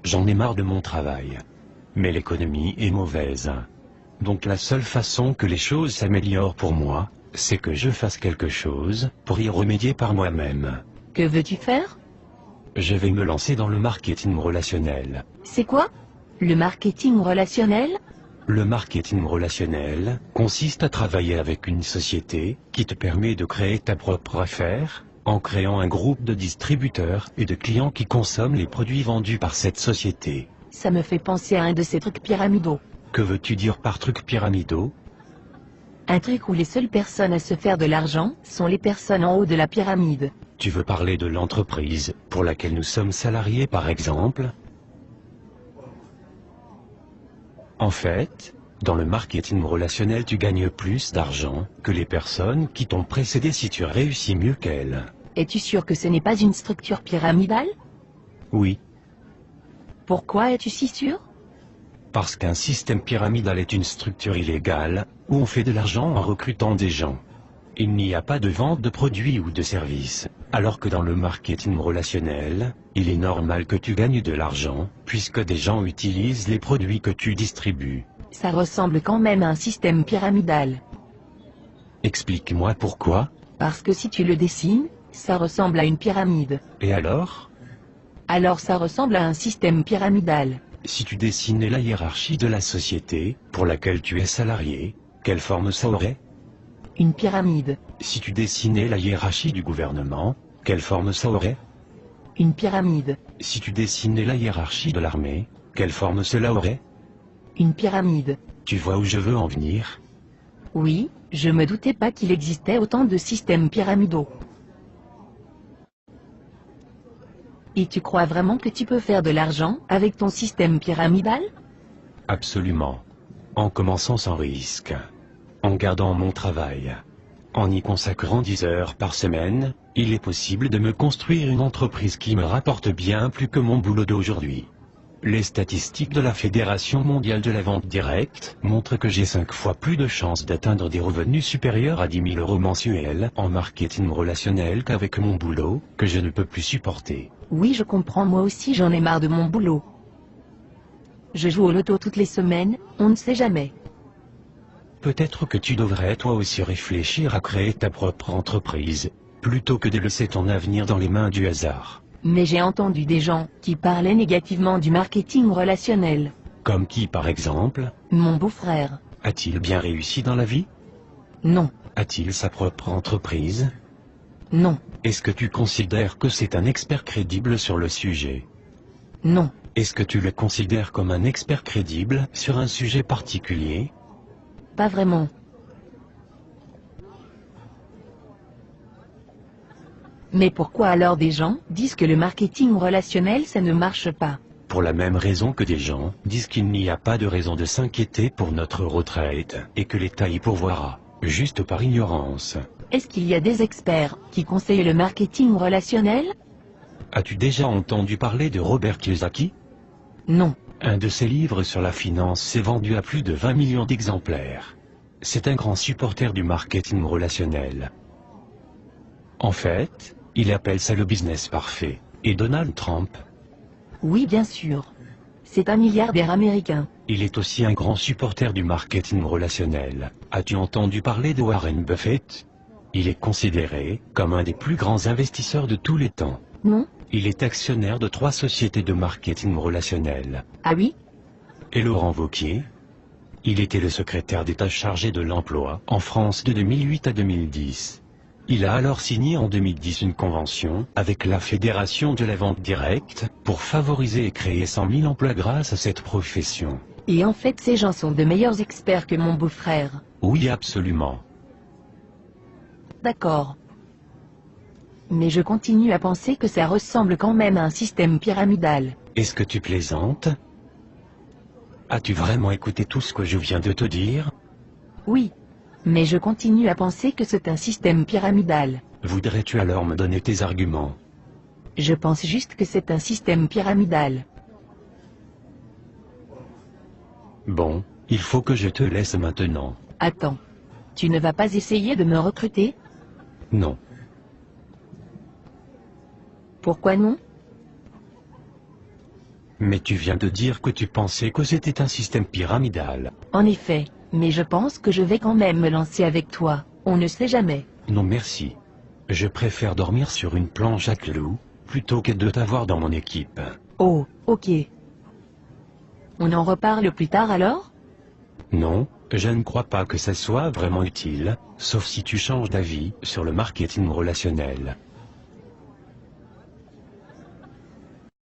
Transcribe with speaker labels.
Speaker 1: J'en ai marre de mon travail. Mais l'économie est mauvaise. Donc la seule façon que les choses s'améliorent pour moi, c'est que je fasse quelque chose pour y remédier par moi-même.
Speaker 2: Que veux-tu faire?
Speaker 1: Je vais me lancer dans le marketing relationnel.
Speaker 2: C'est quoi? Le marketing relationnel?
Speaker 1: Le marketing relationnel consiste à travailler avec une société qui te permet de créer ta propre affaire, en créant un groupe de distributeurs et de clients qui consomment les produits vendus par cette société.
Speaker 2: Ça me fait penser à un de ces trucs pyramidaux.
Speaker 1: Que veux-tu dire par trucs pyramidaux?
Speaker 2: Un truc où les seules personnes à se faire de l'argent sont les personnes en haut de la pyramide.
Speaker 1: Tu veux parler de l'entreprise pour laquelle nous sommes salariés par exemple? En fait, dans le marketing relationnel tu gagnes plus d'argent que les personnes qui t'ont précédé si tu réussis mieux qu'elles.
Speaker 2: Es-tu sûr que ce n'est pas une structure pyramidale?
Speaker 1: Oui,
Speaker 2: Pourquoi es-tu si sûr?
Speaker 1: parce qu'un système pyramidal est une structure illégale, où on fait de l'argent en recrutant des gens. Il n'y a pas de vente de produits ou de services, alors que dans le marketing relationnel, il est normal que tu gagnes de l'argent, puisque des gens utilisent les produits que tu distribues.
Speaker 2: Ça ressemble quand même à un système pyramidal.
Speaker 1: Explique-moi pourquoi,
Speaker 2: Parce que si tu le dessines, ça ressemble à une pyramide.
Speaker 1: et alors?
Speaker 2: Alors ça ressemble à un système pyramidal.
Speaker 1: Si tu dessinais la hiérarchie de la société, pour laquelle tu es salarié, quelle forme ça aurait?
Speaker 2: Une pyramide.
Speaker 1: Si tu dessinais la hiérarchie du gouvernement, quelle forme ça aurait?
Speaker 2: Une pyramide.
Speaker 1: Si tu dessinais la hiérarchie de l'armée, quelle forme cela aurait?
Speaker 2: Une pyramide.
Speaker 1: Tu vois où je veux en venir?
Speaker 2: Oui, je me doutais pas qu'il existait autant de systèmes pyramidaux. Et tu crois vraiment que tu peux faire de l'argent avec ton système pyramidal?
Speaker 1: Absolument. En commençant sans risque. En gardant mon travail. En y consacrant 10 heures par semaine, il est possible de me construire une entreprise qui me rapporte bien plus que mon boulot d'aujourd'hui. Les statistiques de la Fédération mondiale de la vente directe montrent que j'ai 5 fois plus de chances d'atteindre des revenus supérieurs à 10 000 euros mensuels en marketing relationnel qu'avec mon boulot, que je ne peux plus supporter.
Speaker 2: Oui, je comprends, moi aussi j'en ai marre de mon boulot. Je joue au loto toutes les semaines, on ne sait jamais.
Speaker 1: Peut-être que tu devrais toi aussi réfléchir à créer ta propre entreprise, plutôt que de laisser ton avenir dans les mains du hasard.
Speaker 2: Mais j'ai entendu des gens qui parlaient négativement du marketing relationnel.
Speaker 1: Comme qui par exemple?
Speaker 2: Mon beau-frère.
Speaker 1: A-t-il bien réussi dans la vie?
Speaker 2: Non,
Speaker 1: A-t-il sa propre entreprise?
Speaker 2: non,
Speaker 1: Est-ce que tu considères que c'est un expert crédible sur le sujet?
Speaker 2: non,
Speaker 1: Est-ce que tu le considères comme un expert crédible sur un sujet particulier?
Speaker 2: pas vraiment. Mais pourquoi alors des gens disent que le marketing relationnel ça ne marche pas?
Speaker 1: Pour la même raison que des gens disent qu'il n'y a pas de raison de s'inquiéter pour notre retraite, et que l'État y pourvoira, juste par ignorance.
Speaker 2: Est-ce qu'il y a des experts qui conseillent le marketing relationnel?
Speaker 1: As-tu déjà entendu parler de Robert Kiyosaki?
Speaker 2: Non.
Speaker 1: Un de ses livres sur la finance s'est vendu à plus de 20 millions d'exemplaires. C'est un grand supporter du marketing relationnel. En fait, il appelle ça le business parfait. Et Donald Trump?
Speaker 2: Oui, bien sûr. C'est un milliardaire américain.
Speaker 1: Il est aussi un grand supporter du marketing relationnel. As-tu entendu parler de Warren Buffett? Il est considéré comme un des plus grands investisseurs de tous les temps.
Speaker 2: Non?
Speaker 1: Il est actionnaire de 3 sociétés de marketing relationnel.
Speaker 2: Ah oui?
Speaker 1: Et Laurent Wauquiez? Il était le secrétaire d'État chargé de l'emploi en France de 2008 à 2010. Il a alors signé en 2010 une convention avec la Fédération de la vente directe pour favoriser et créer 100 000 emplois grâce à cette profession.
Speaker 2: Et en fait ces gens sont de meilleurs experts que mon beau-frère.
Speaker 1: Oui, absolument.
Speaker 2: D'accord. Mais je continue à penser que ça ressemble quand même à un système pyramidal.
Speaker 1: Est-ce que tu plaisantes? As-tu vraiment écouté tout ce que je viens de te dire?
Speaker 2: Oui. Mais je continue à penser que c'est un système pyramidal.
Speaker 1: Voudrais-tu alors me donner tes arguments?
Speaker 2: Je pense juste que c'est un système pyramidal.
Speaker 1: Bon, il faut que je te laisse maintenant.
Speaker 2: Attends. Tu ne vas pas essayer de me recruter?
Speaker 1: Non.
Speaker 2: Pourquoi non?
Speaker 1: Mais tu viens de dire que tu pensais que c'était un système pyramidal.
Speaker 2: En effet, mais je pense que je vais quand même me lancer avec toi, on ne sait jamais.
Speaker 1: Non merci. Je préfère dormir sur une planche à clous, plutôt que de t'avoir dans mon équipe.
Speaker 2: Oh, ok. On en reparle plus tard alors?
Speaker 1: Non, je ne crois pas que ça soit vraiment utile, sauf si tu changes d'avis sur le marketing relationnel.